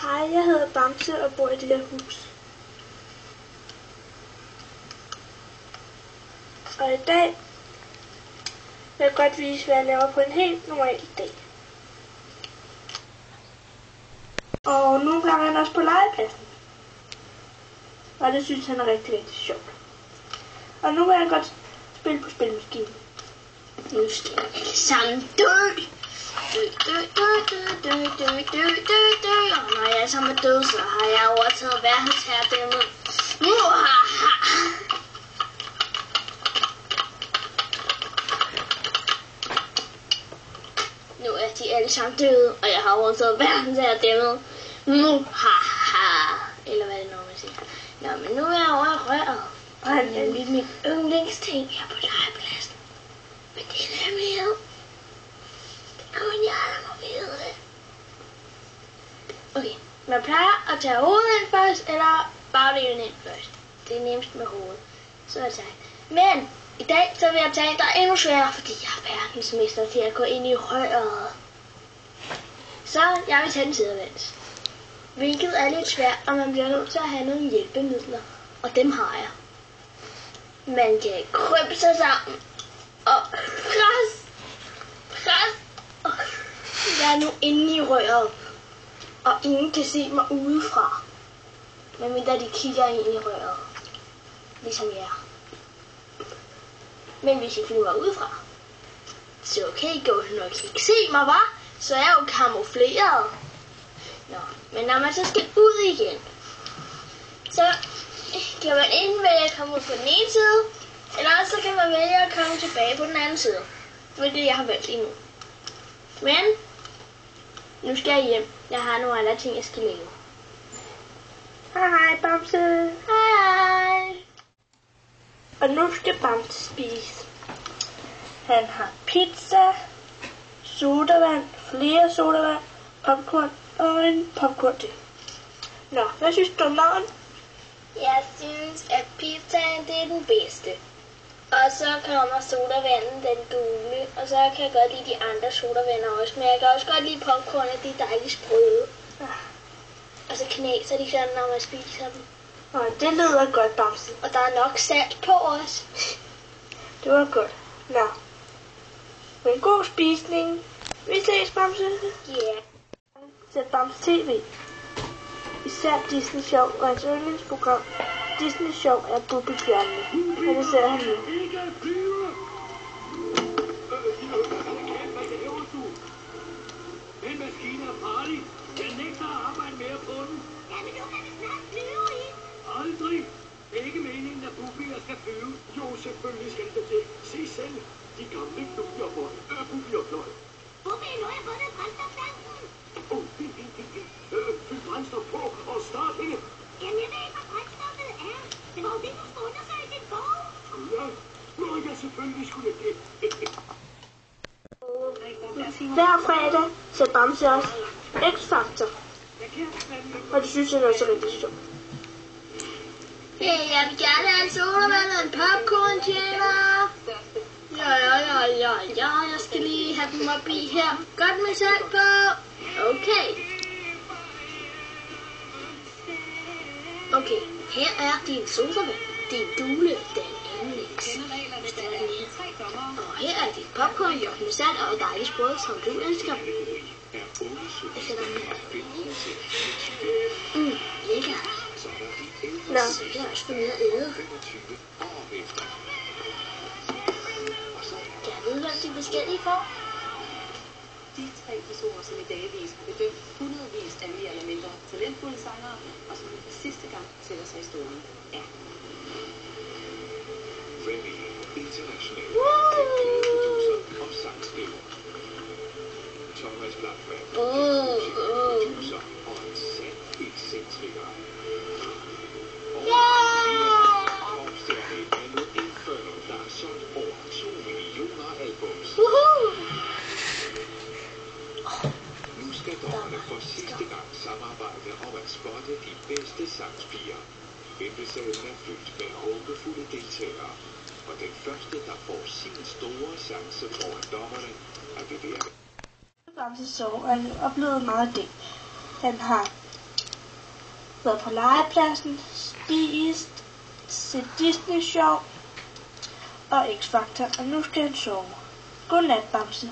Hej, jeg hedder Bamse og bor i det her hus. Og i dag vil jeg godt vise, hvad jeg laver på en helt normal dag. Og nogle gange er han også på legepladsen. Og det synes han er rigtig, rigtig sjovt. Og nu vil jeg godt spille på spilmaskinen. Nu skal jeg alle sammen dø. Og når jeg er sammen død, så har jeg overtaget verdensherredømmet. Nu er de alle sammen døde, og jeg har overtaget verdensherredømmet. Eller hvad det nu man siger. Nå, men nu er jeg over i røret. Og han er lidt min yndlingsting her på legepladsen. Men det er hemmelighed. Kun jeg der må vide det. Okay, man plejer at tage hovedet ind først, eller bagdelen ind først. Det er nemmest med hovedet. Så er det sagt. Men i dag så vil jeg tage en, der er endnu sværere, fordi jeg er verdensmester til at gå ind i røret. Så jeg vil tage den sidevendt. Hvilket er lidt svært, og man bliver nødt til at have nogle hjælpemidler. Og dem har jeg. Man kan krybbe sig sammen og presse. Jeg er nu inde i røret, og ingen kan se mig udefra, medmindre de kigger ind i røret, ligesom jeg er. Men hvis I filmer udefra, så kan I gå nok ikke se mig, hva'? Så er jeg jo kamufleret. Nå, men når man så skal ud igen, så kan man enten vælge at komme ud på den ene side, eller så kan man vælge at komme tilbage på den anden side. Det er det, jeg har valgt lige nu. Men nu skal jeg hjem. Jeg har nogle andre ting, jeg skal lave. Hej, Bamse. Hej. Og nu skal Bamse spise. Han har pizza, sodavand, flere sodavand, popcorn og en popcorn til. Nå, hvad synes du om maden? Jeg synes, at pizzaen det er den bedste. Og så kommer sodavanden, den gule. Og så kan jeg godt lide de andre sodavander også. Men jeg kan også godt lide popcornet, de er dejligt sprøde. Og så knæser de sådan, når man spiser dem. Og det lyder godt, Bamse. Og der er nok salt på også. Det var godt. Nå. Men god spisning. Vi ses, Bamse. Ja. Yeah. Sæt Bamse TV. Især Disney Sjov og hans yndlingsprogram. Disney Sjov er Bubbebjørnene. Og det ser han nu. Den maskine er farlig. Jeg nægter at arbejde mere på den. Jamen nu kan vi snart flyve i. Aldrig. Det er ikke meningen, at bubbier skal flyve. Jo, selvfølgelig skal det det. Se selv. De gamle bubbierfløj. Bubbi, nu har jeg fundet brændstoftanken. Fyld brændstof på og start hende. Jamen jeg ved ikke, hvad brændstoffet er. Det var jo det, du skulle undersøge i din bog. Skulle jeg? Nå, ja, selvfølgelig skulle jeg det. Hver fredag ser Bamse også X-Factor. Og det synes jeg også er rigtig sjovt. Hey, jeg vil gerne have en sodavand og en popcorn til mig. Ja, jeg skal lige have dem op i her. Godt med salt på. Okay. Okay, her er din sodavand. Din gule, den yndlings. Og her er dit popcorn, godt med salt og dejligt sprød, som du elsker. Jeg sætter den her. Lækker. Nå. Så kan jeg også få noget at æde. Kan jeg vide, hvad de forskellige får? De 3 personer, som i dagevis har bedømt hundredvis af mere eller mindre talentfulde sangere, og som for sidste gang sætter sig i stolen. Ja. Remy, international producer og sangskriver. Thomas Blackman, producer og en sand excentriker. Popstjerne Anno Inferno, der har solgt over 2 millioner albums. Nu skal dommerne for sidste gang samarbejde om at spotte de bedste sangspiger. Ventesalen er fyldt med håbefulde deltagere. Og den første, der får sin store chance foran dommerne, er bevæget. Bamse sove, og han oplevede meget af det. Han har været på legepladsen, spist, set Disney Show og X-Factor, og nu skal han sove. Godnat, Bamse.